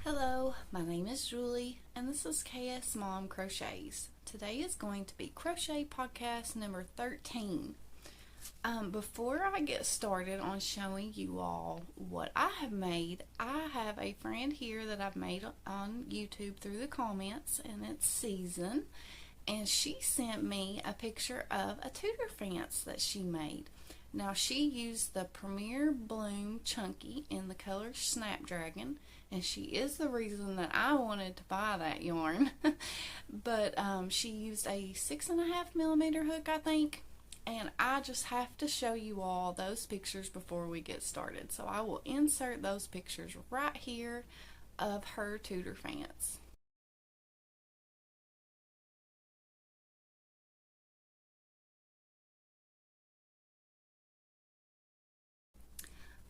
Hello, my name is Julie, and this is KS Mom Crochets. Today is going to be Crochet Podcast number 13. Before I get started on showing you all what I have made, I have a friend here that I've made on YouTube through the comments, and it's Season, and she sent me a picture of a Tooterphants that she made. Now, she used the Premier Bloom Chunky in the color Snapdragon, and she is the reason that I wanted to buy that yarn. But she used a 6.5mm hook, I think, and I just have to show you all those pictures before we get started. So I will insert those pictures right here of her Tooterphants.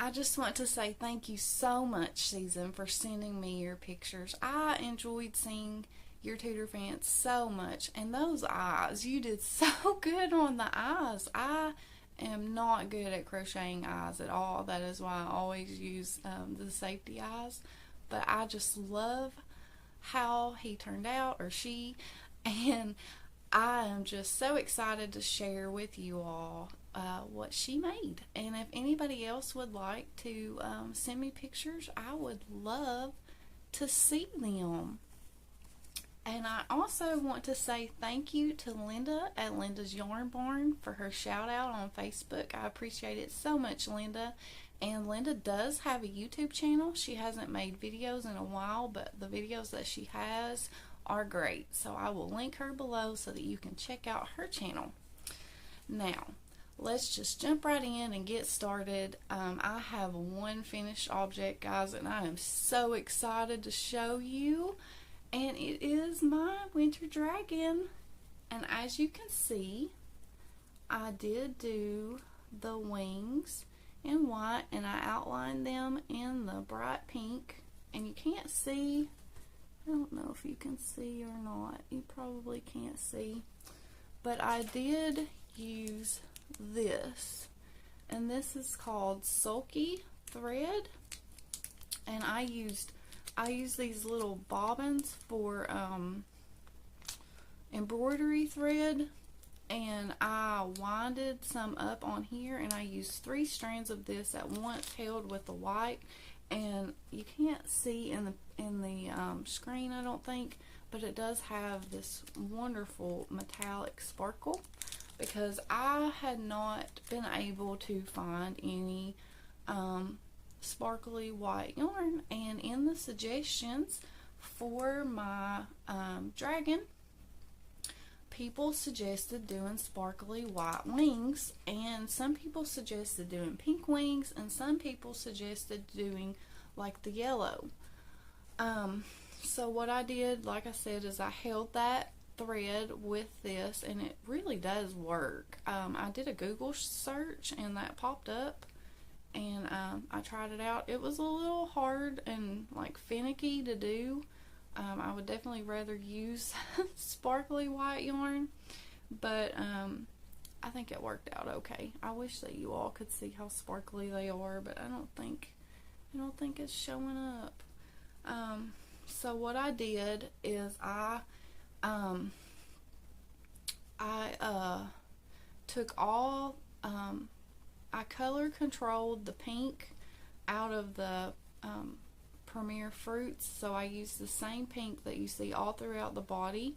I just want to say thank you so much, Season, for sending me your pictures. I enjoyed seeing your Tooterphants so much. And those eyes, you did so good on the eyes. I am not good at crocheting eyes at all. That is why I always use the safety eyes. But I just love how he turned out, or she. And I am just so excited to share with you all what she made. And if anybody else would like to send me pictures, I would love to see them. And I also want to say thank you to Linda at Linda's Yarn Barn for her shout out on Facebook. I appreciate it so much, Linda. And Linda does have a YouTube channel. She hasn't made videos in a while, but the videos that she has are great. So I will link her below so that you can check out her channel. Now, let's just jump right in and get started. I have one finished object, guys, and I am so excited to show you. And it is my winter dragon. And as you can see, I did do the wings in white, and I outlined them in the bright pink. And you can't see, I don't know if you can see or not. You probably can't see. But I did use this. And this is called Sulky Thread. And I used these little bobbins for embroidery thread. And I winded some up on here, and I used 3 strands of this at once, held with the white. And you can't see in the screen, I don't think, but it does have this wonderful metallic sparkle, because I had not been able to find any sparkly white yarn. And in the suggestions for my dragon, people suggested doing sparkly white wings, and some people suggested doing pink wings, and some people suggested doing like the yellow. So what I did, like I said, is I held that thread with this, and it really does work. I did a Google search and that popped up, and I tried it out. It was a little hard and like finicky to do. I would definitely rather use sparkly white yarn, but I think it worked out okay. I wish that you all could see how sparkly they are, but I don't think it's showing up. So what I did is I took all, I color controlled the pink out of the Premier Fruits, so I used the same pink that you see all throughout the body,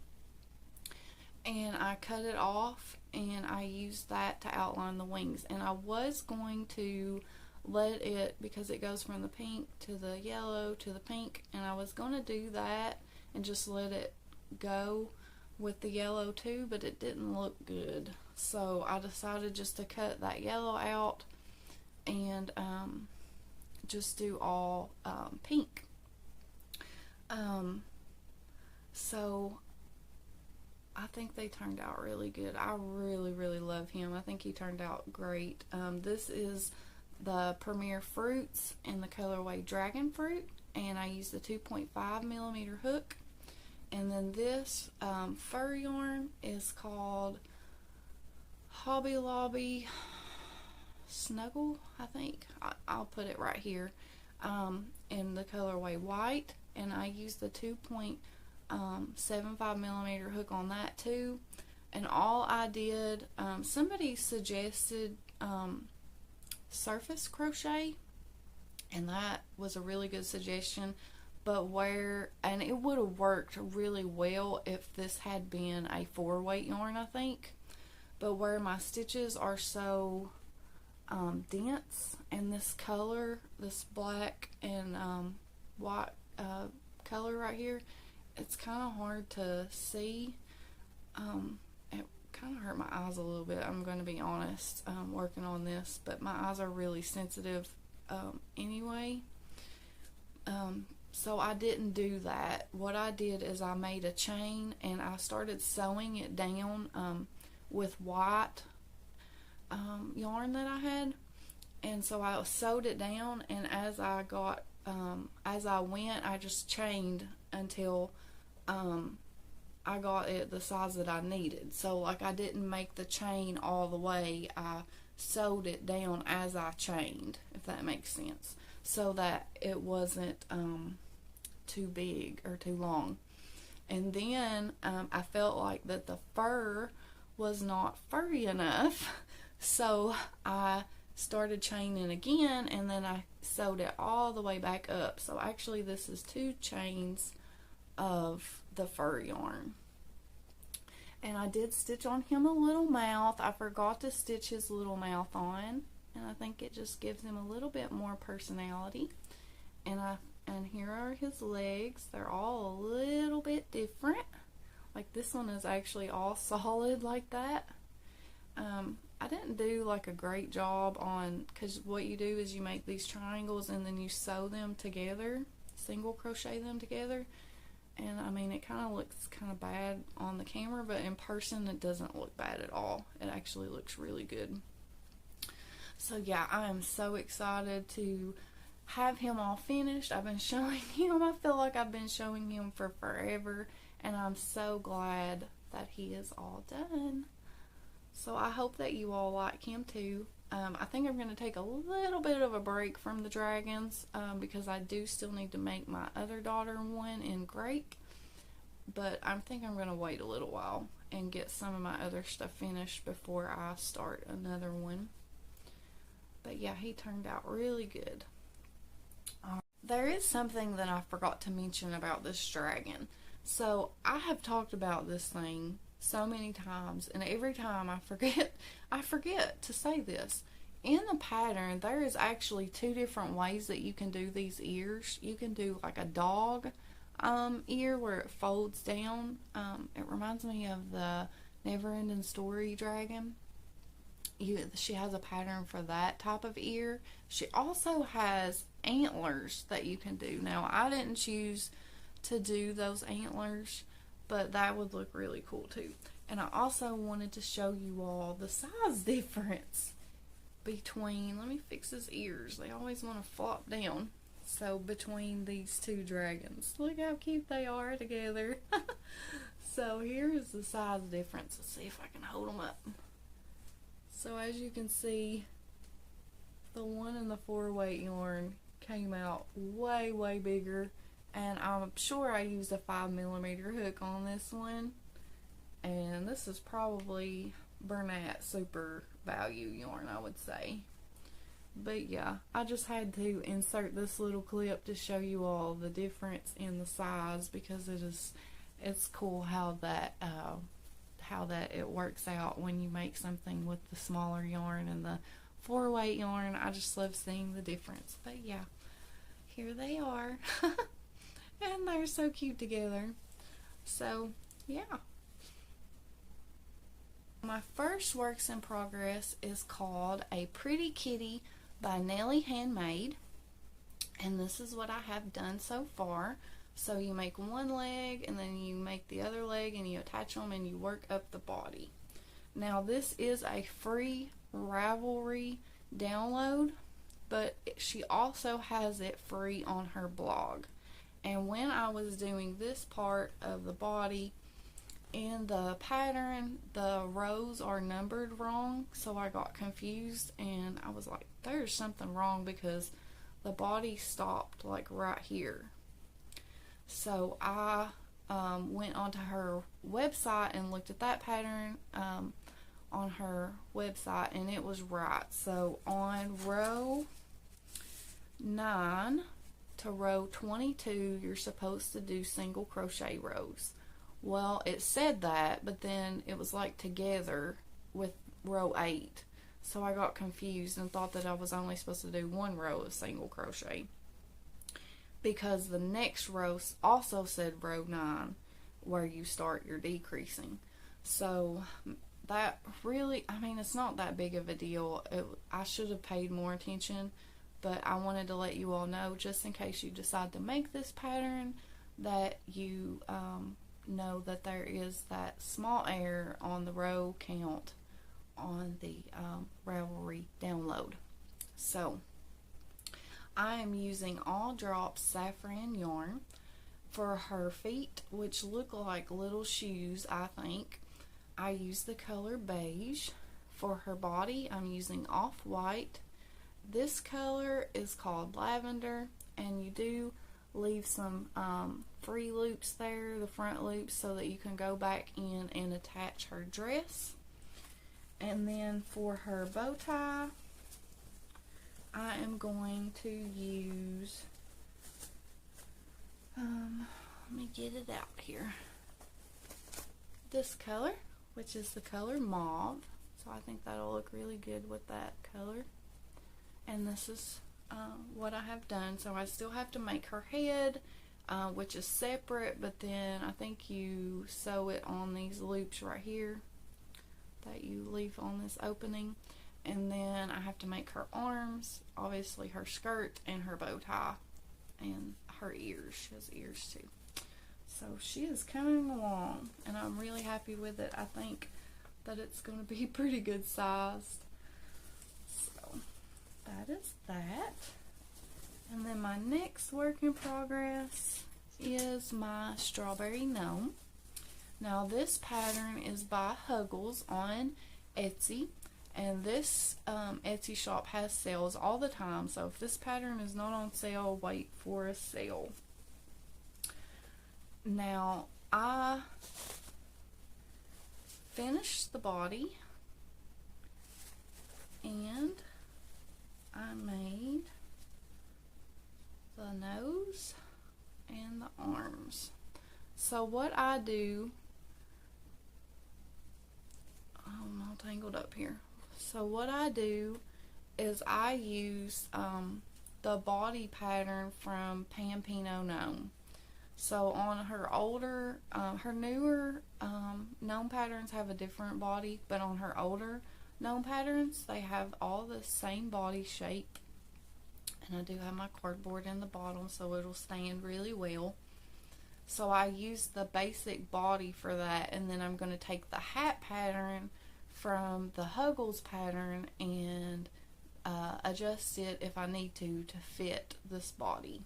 and I cut it off, and I used that to outline the wings. And I was going to let it, because it goes from the pink to the yellow to the pink, and I was going to do that and just let it go with the yellow too, but it didn't look good, so I decided just to cut that yellow out and just do all pink. So I think they turned out really good. I really love him. I think he turned out great. This is the Premier Fruits in the colorway Dragon Fruit, and I used the 2.5mm hook. And then this fur yarn is called Hobby Lobby Snuggle, I think. I'll put it right here, in the colorway white. and I used the 2.75 millimeter hook on that too. And all I did, somebody suggested surface crochet, and that was a really good suggestion. But and it would have worked really well if this had been a 4-weight yarn, I think. But where my stitches are so dense, and this color, this black and white color right here, it's kind of hard to see. It kind of hurt my eyes a little bit, I'm going to be honest, working on this, but my eyes are really sensitive anyway. So I didn't do that. What I did is I made a chain and I started sewing it down with white yarn that I had, and so I sewed it down, and as I went, I just chained until I got it the size that I needed. So like, I didn't make the chain all the way, I sewed it down as I chained, if that makes sense, so that it wasn't too big or too long. And then I felt like that the fur was not furry enough, so I started chaining again, and then I sewed it all the way back up. So actually this is 2 chains of the fur yarn. And I did stitch on him a little mouth. I forgot to stitch his little mouth on, and I think it just gives him a little bit more personality. And here are his legs. They're all a little bit different. Like, this one is actually all solid like that. I didn't do like a great job on, because what you do is you make these triangles and then you sew them together, single crochet them together. And I mean, it kind of looks kind of bad on the camera, but in person it doesn't look bad at all. It actually looks really good. So yeah, I am so excited to have him all finished. I've been showing him, I feel like I've been showing him for forever, and I'm so glad that he is all done. So I hope that you all like him too. I think I'm going to take a little bit of a break from the dragons because I do still need to make my other daughter one in Greek. But I think I'm going to wait a little while and get some of my other stuff finished before I start another one. But yeah, he turned out really good. There is something that I forgot to mention about this dragon. So I have talked about this thing so many times, and every time I forget to say this. In the pattern, there is actually 2 different ways that you can do these ears. You can do like a dog ear where it folds down. It reminds me of the Never Ending Story dragon. She has a pattern for that type of ear. She also has antlers that you can do. Now, I didn't choose to do those antlers, but that would look really cool too. And I also wanted to show you all the size difference between, let me fix his ears, they always want to flop down. So between these 2 dragons, look how cute they are together. So here is the size difference. Let's see if I can hold them up. So as you can see, the one in the 4-weight yarn came out way bigger, and I'm sure I used a 5mm hook on this one, and this is probably Bernat Super Value yarn, I would say. But yeah, I just had to insert this little clip to show you all the difference in the size, because it's cool how that it works out when you make something with the smaller yarn and the 4-weight yarn. I just love seeing the difference. But yeah, here they are. And they're so cute together. So yeah, my first works in progress is called A Pretty Kitty by Nelly Handmade, and this is what I have done so far. So you make one leg, and then you make the other leg, and you attach them, and you work up the body. Now, this is a free Ravelry download, but she also has it free on her blog. And when I was doing this part of the body, in the pattern, the rows are numbered wrong, so I got confused, and I was like, there's something wrong, because the body stopped like right here. So I went onto her website and looked at that pattern on her website, and it was right. So on row 9 to row 22, you're supposed to do single crochet rows. Well, it said that, but then it was like together with row 8. So I got confused and thought that I was only supposed to do one row of single crochet, because the next row also said row 9, where you start your decreasing. So that really, I mean, it's not that big of a deal. I should have paid more attention, but I wanted to let you all know, just in case you decide to make this pattern, that you know that there is that small error on the row count on the Ravelry download. So I am using all drops saffron yarn for her feet, which look like little shoes, I think. I use the color beige. For her body, I'm using off-white. This color is called lavender, and you do leave some free loops there, the front loops, so that you can go back in and attach her dress. And then for her bow tie, I am going to use, let me get it out here, this color, which is the color mauve. So I think that'll look really good with that color. And this is what I have done. So I still have to make her head, which is separate, but then I think you sew it on these loops right here that you leave on this opening. And then I have to make her arms, obviously her skirt, and her bow tie, and her ears. She has ears too. So she is coming along, and I'm really happy with it. I think that it's going to be pretty good sized. So that is that. And then my next work in progress is my strawberry gnome. Now this pattern is by Hugles on Etsy, and this Etsy shop has sales all the time, so if this pattern is not on sale, wait for a sale. Now I finished the body, and I made the nose and the arms. So what I do, I'm all tangled up here. So what I do is I use the body pattern from PampinoGnome. So on her older, her newer gnome patterns have a different body, but on her older gnome patterns, they have all the same body shape. And I do have my cardboard in the bottom, so it'll stand really well. So I use the basic body for that, and then I'm going to take the hat pattern from the Hugles pattern and adjust it if I need to fit this body.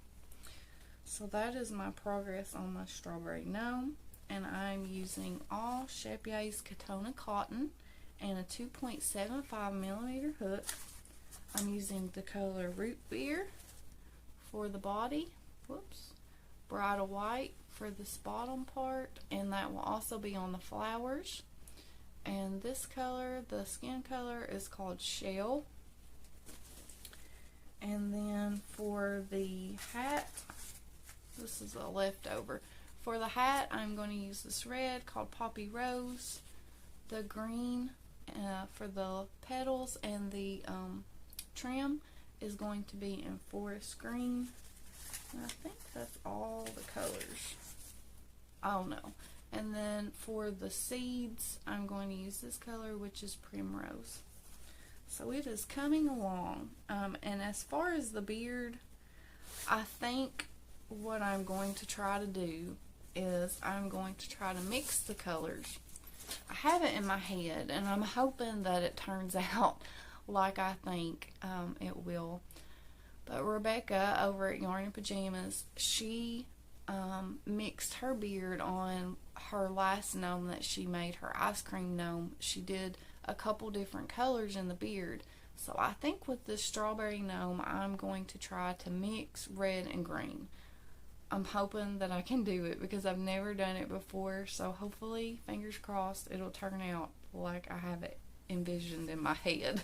So that is my progress on my strawberry gnome, and I'm using all Chepier's Katona cotton and a 2.75mm hook. I'm using the color root beer for the body, bridal white for this bottom part, and that will also be on the flowers. And this color, the skin color, is called Shell. And then for the hat, this is a leftover. For the hat, I'm going to use this red called Poppy Rose, the green for the petals, and the trim is going to be in forest green. And I think that's all the colors. Oh no. And then for the seeds, I'm going to use this color, which is Primrose. So it is coming along. And as far as the beard, I think what I'm going to try to do is I'm going to try to mix the colors. I have it in my head, and I'm hoping that it turns out like I think it will. But Rebecca over at Yarn and Pajamas, she mixed her beard on her last gnome that she made, her ice cream gnome. She did a couple different colors in the beard. So I think with this strawberry gnome, I'm going to try to mix red and green. I'm hoping that I can do it because I've never done it before. So hopefully, fingers crossed, it'll turn out like I have it envisioned in my head.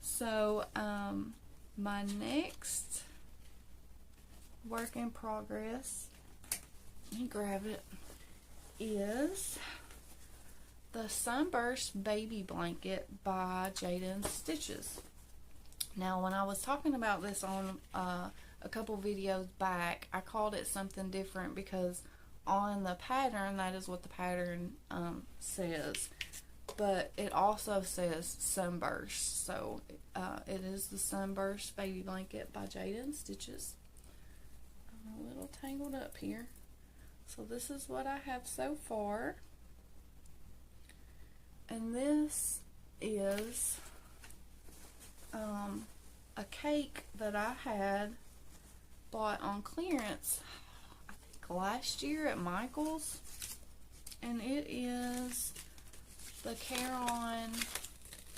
So, my next work in progress, let me grab it, is the Sunburst Baby Blanket by Jayda Institches. Now, when I was talking about this on a couple videos back, I called it something different because on the pattern, that is what the pattern says. But it also says Sunburst. So it is the Sunburst Baby Blanket by Jayda Institches. I'm a little tangled up here. So this is what I have so far. And this is a cake that I had bought on clearance, I think last year at Michael's. And it is the Caron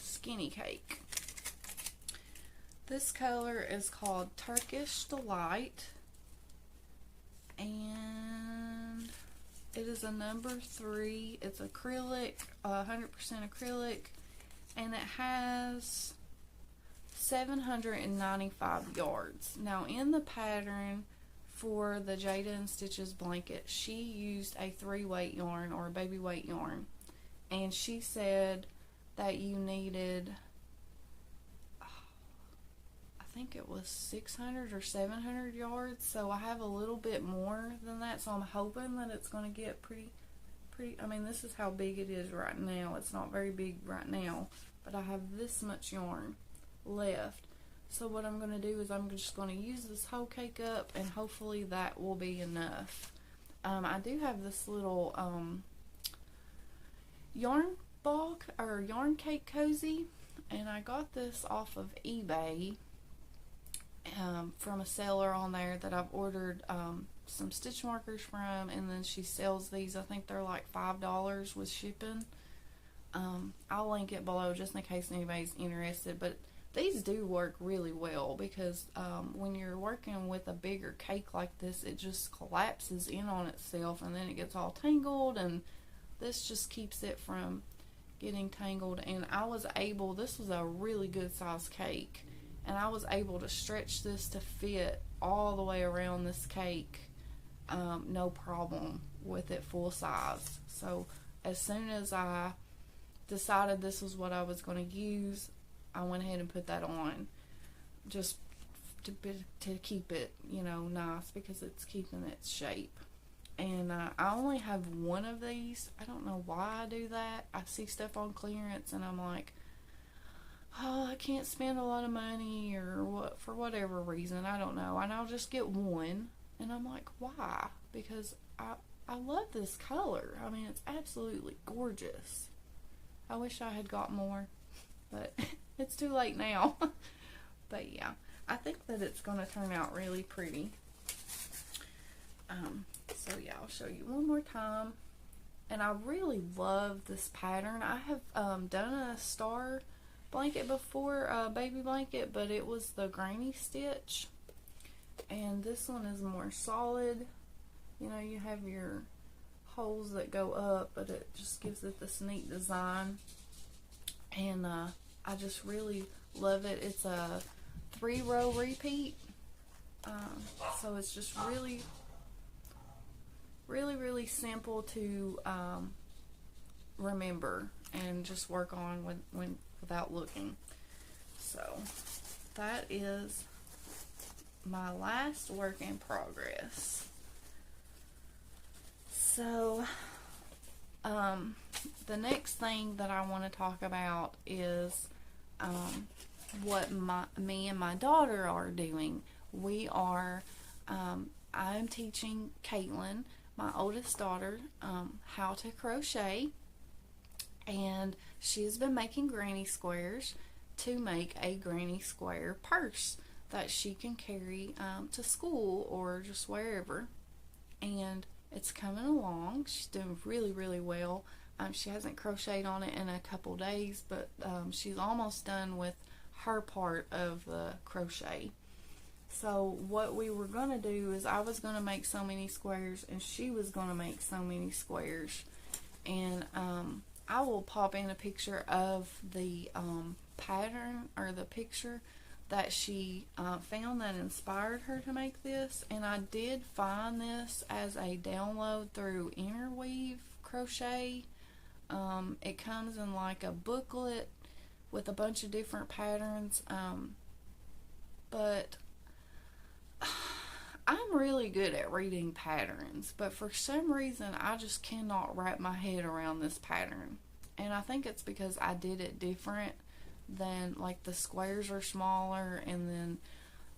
Skinny Cake. This color is called Turkish Delight, and it is a number 3. It's acrylic, 100% acrylic, and it has 795 yards. Now, in the pattern for the Jayda Institches blanket, she used a 3-weight yarn, or a baby weight yarn. And she said that you needed, I think it was 600 or 700 yards. So I have a little bit more than that. So I'm hoping that it's going to get pretty, I mean, this is how big it is right now. It's not very big right now, but I have this much yarn left. So what I'm going to do is I'm just going to use this whole cake up, and hopefully that will be enough. I do have this little yarn ball or yarn cake cozy, and I got this off of eBay from a seller on there that I've ordered some stitch markers from, and then she sells these. I think they're like $5 with shipping. I'll link it below just in case anybody's interested, but these do work really well because when you're working with a bigger cake like this, it just collapses in on itself, and then it gets all tangled, and this just keeps it from getting tangled. And I was able, this was a really good size cake, and I was able to stretch this to fit all the way around this cake, no problem with it full size. So as soon as I decided this was what I was going to use, I went ahead and put that on just to keep it, you know, nice, because it's keeping its shape. And I only have one of these. I don't know why I do that. I see stuff on clearance and I'm like, oh, I can't spend a lot of money, or what, for whatever reason, I don't know. And I'll just get one, and I'm like, why? Because I love this color. I mean, it's absolutely gorgeous. I wish I had got more, but it's too late now. But yeah, I think that it's going to turn out really pretty. So yeah, I'll show you one more time. And I really love this pattern. I have done a star blanket before, a baby blanket, but it was the granny stitch. And this one is more solid. You know, you have your holes that go up, but it just gives it this neat design. And I just really love it. It's a 3-row repeat. So it's just really simple to remember and just work on without looking. So that is my last work in progress. So the next thing that I want to talk about is what me and my daughter are doing. We are I'm teaching Caitlin, my oldest daughter, how to crochet, and she's been making granny squares to make a granny square purse that she can carry to school or just wherever. And it's coming along. She's doing really well. She hasn't crocheted on it in a couple days, but she's almost done with her part of the crochet. So what we were going to do is I was going to make so many squares and she was going to make so many squares. And I will pop in a picture of the pattern or the picture that she found that inspired her to make this. And I did find this as a download through Interweave Crochet. It comes in like a booklet with a bunch of different patterns, but I'm really good at reading patterns, but for some reason I just cannot wrap my head around this pattern. And I think it's because I did it different than, like, the squares are smaller, and then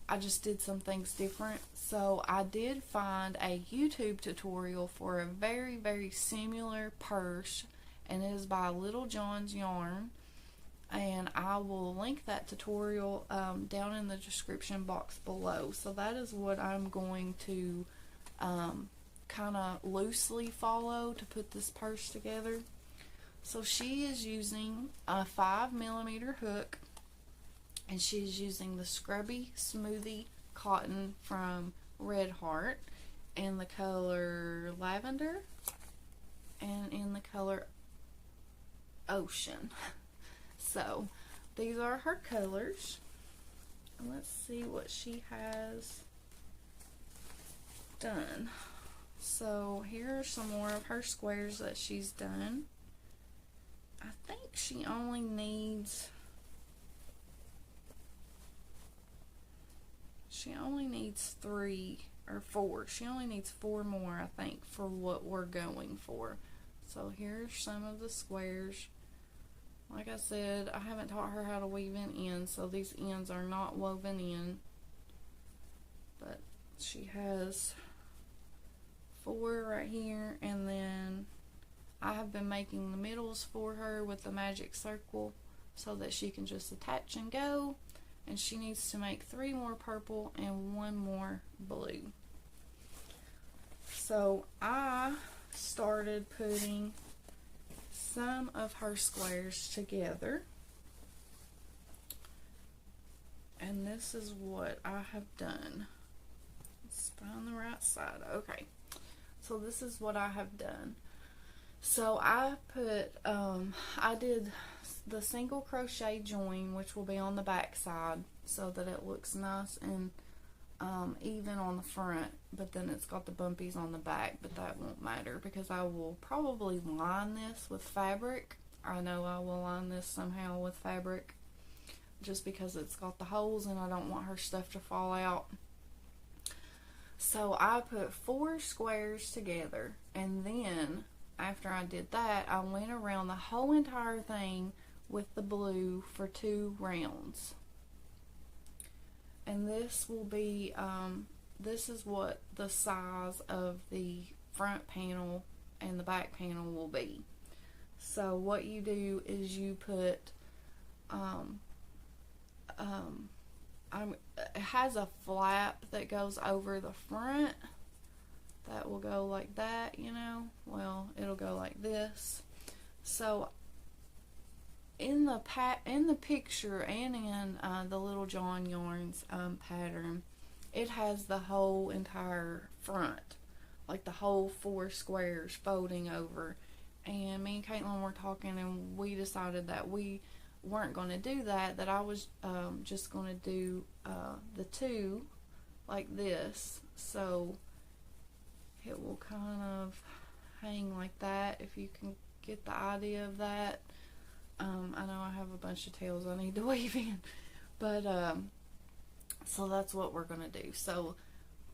I just did some things different. So I did find a YouTube tutorial for a very, very similar purse, and it is by Littlejohn's yarn. And I will link that tutorial down in the description box below. So that is what I'm going to kind of loosely follow to put this purse together. So she is using a 5mm hook, and she's using the Scrubby Smoothie Cotton from Red Heart in the color Lavender and in the color Ocean. So these are her colors. And let's see what she has done. So here are some more of her squares that she's done. I think she only needs three or four. She only needs four more, I think, for what we're going for. So here's some of the squares. Like I said, I haven't taught her how to weave in ends, so these ends are not woven in. But she has four right here, and then I have been making the middles for her with the magic circle so that she can just attach and go. And she needs to make 3 more purple and 1 more blue. So I started putting some of her squares together, and this is what I have done. Let's find the right side. Okay, so this is what I have done. So I put I did the single crochet join, which will be on the back side, so that it looks nice and even on the front, but then it's got the bumpies on the back, but that won't matter because I will probably line this with fabric. I know I will line this somehow with fabric just because it's got the holes and I don't want her stuff to fall out. So I put 4 squares together, and then after I did that, I went around the whole entire thing with the blue for 2 rounds. And this will be, this is what the size of the front panel and the back panel will be. So what you do is you put, it has a flap that goes over the front that will go like that, you know. Well, it'll go like this. So in the picture and in the Littlejohn yarns pattern, it has the whole entire front, like the whole 4 squares folding over. And me and Caitlin were talking, and we decided that we weren't going to do that. That I was just going to do the 2 like this, so it will kind of hang like that. If you can get the idea of that. I know I have a bunch of tails I need to weave in, but so that's what we're going to do. So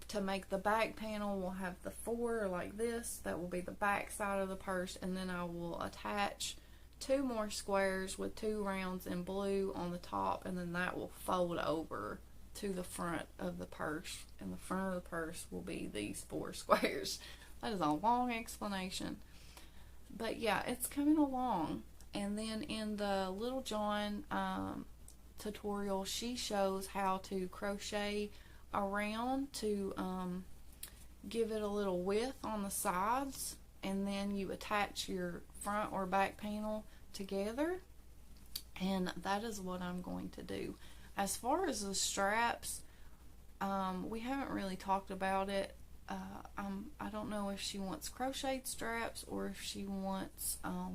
to make the back panel, we'll have the 4 like this. That will be the back side of the purse, and then I will attach 2 more squares with 2 rounds in blue on the top, and then that will fold over to the front of the purse, and the front of the purse will be these 4 squares. That is a long explanation, but yeah, it's coming along. And then in the Littlejohn tutorial, she shows how to crochet around to give it a little width on the sides, and then you attach your front or back panel together, and that is what I'm going to do. As far as the straps, We haven't really talked about it. I don't know if she wants crocheted straps or if she wants, I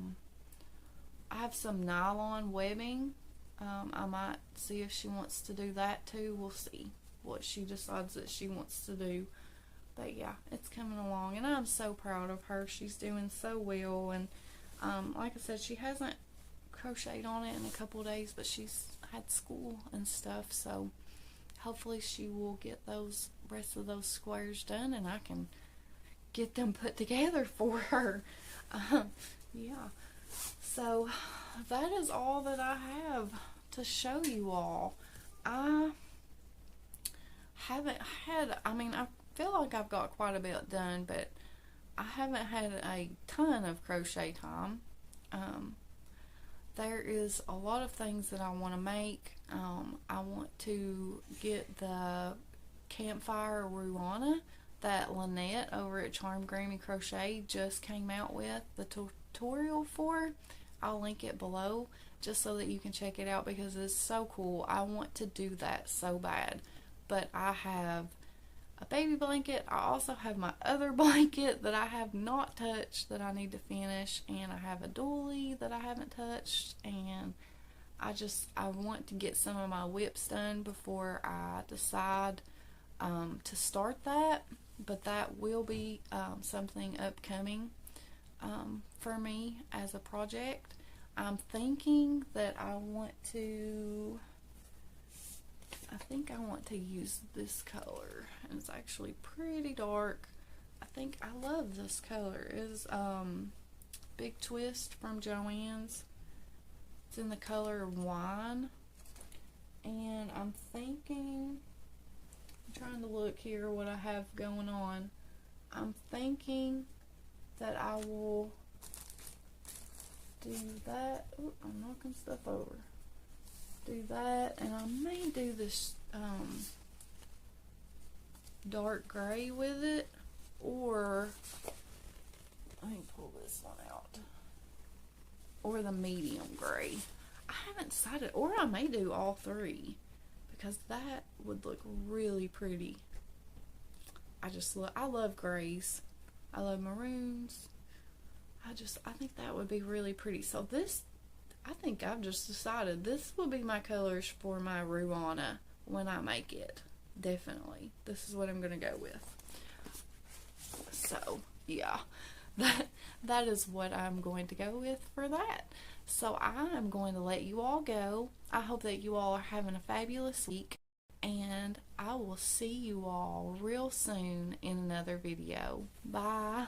have some nylon webbing. I might see if she wants to do that too. We'll see what she decides that she wants to do. But yeah, it's coming along, and I'm so proud of her. She's doing so well, and like I said, she hasn't crocheted on it in a couple of days, but she's had school and stuff, so hopefully she will get those rest of those squares done, and I can get them put together for her. Yeah, so that is all that I have to show you all. I haven't had, I feel like I've got quite a bit done, but I haven't had a ton of crochet time. There is a lot of things that I want to make. I want to get the Campfire Ruana that Lynette over at Grammy Crochet just came out with the tutorial for. I'll link it below just so that you can check it out because it's so cool. I want to do that so bad. But I have a baby blanket. I also have my other blanket that I have not touched that I need to finish, and I have a doily that I haven't touched, and I want to get some of my whips done before I decide to start that. But that will be something upcoming for me as a project. I'm thinking that I think I want to use this color, and it's actually pretty dark. I think I love this color. It's Big Twist from Joann's. It's in the color wine, and I'm trying to look here what I have going on. I'm thinking that I will do that. Ooh, I'm knocking stuff over. Do that, and I may do this dark gray with it, or let me pull this one out, or the medium gray. I haven't decided, or I may do all three because that would look really pretty. I love grays. I love maroons. I think that would be really pretty. So I think I've just decided this will be my colors for my Ruana when I make it. Definitely. This is what I'm going to go with. So, yeah. That is what I'm going to go with for that. So, I am going to let you all go. I hope that you all are having a fabulous week. And I will see you all real soon in another video. Bye.